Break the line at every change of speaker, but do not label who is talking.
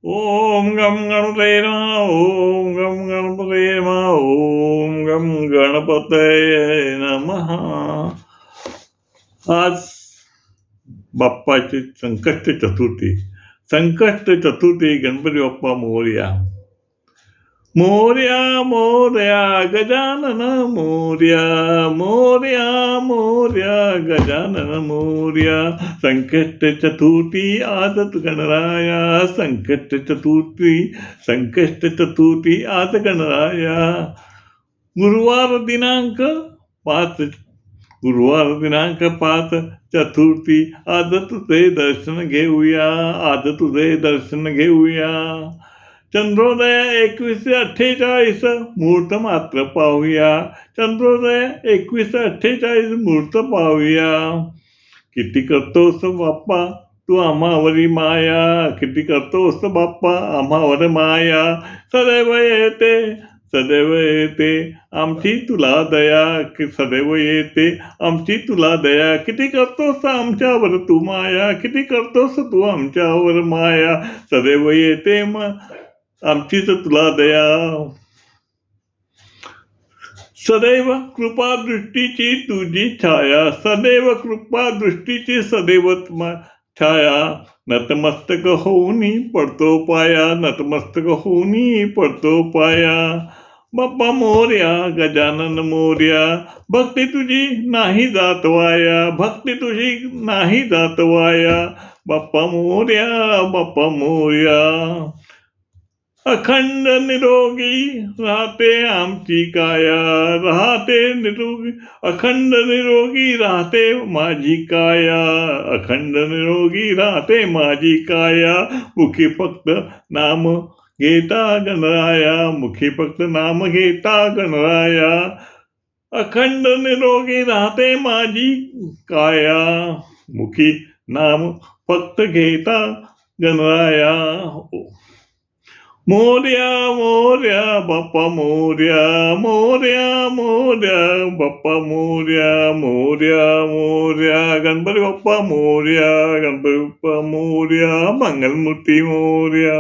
ओम गम गणपतये नमः. ओम गम गणपतये नमः. ओम गम गणपतये नमः. आज बाप्पाची संकष्ट चतुर्थी. संकष्ट चतुर्थी गणपती बाप्पा मोरया. मोरया मोरया गजानन मोरया. मोरया मोरया गजानन मोरया. संकष्ट चतुर्थी आजच गणराया. संकष्ट चतुर्थी संकष्ट चतुर्थी आज गणराया. गुरुवार दिनांक 5 गुरुवार दिनांक 5 चतुर्थी. आज तुझे दर्शन घेऊया. आज तुझे दर्शन घेऊया. चंद्रोदय 21:48 मुहूर्त मात्र पाहूया. चंद्रोदय 21:48 मुहूर्त पाहूया. किती करतोस बाप्पा तू आम्हावरी माया. किती करतोस बाप्पा आम्हावर माया. सदैव येते सदैव येते आमची तुला दया. सदैव येते आमची तुला दया. किती करतोस आमच्यावर तू माया. किती करतोस तू आमच्यावर माया. सदैव येते आमचीच तुला दया. सदैव कृपा दृष्टीची तुझी छाया. सदैव कृपा दृष्टीची सदैव छाया. नतमस्तक होऊनी पडतो पाया. नतमस्तक होऊनी पडतो पाया. बाप्पा मोरया गजानन मोरया. भक्ती तुझी नाही जात वाया. भक्ती तुझी नाही जात वाया. बाप्पा मोरया बाप्पा मोरया. अखंड निरोगी राहते आमची काया. राहते निरोगी अखंड निरोगी राहते माझी काया. अखंड निरोगी राहते माझी काया. मुखी फक्त नाम घेता गणराया. मुखी फक्त नाम घेता गणराया. अखंड निरोगी राहते माझी काया. मुखी नाम फक्त घेता गणराया. मोरया मोरया बाप्पा मोरया. मोरया मोरया बाप्पा मोरया. मोरया मोरया गणपती बाप्पा मोरया. गणपती बाप्पा मोरया. मंगलमूर्ती मोरया.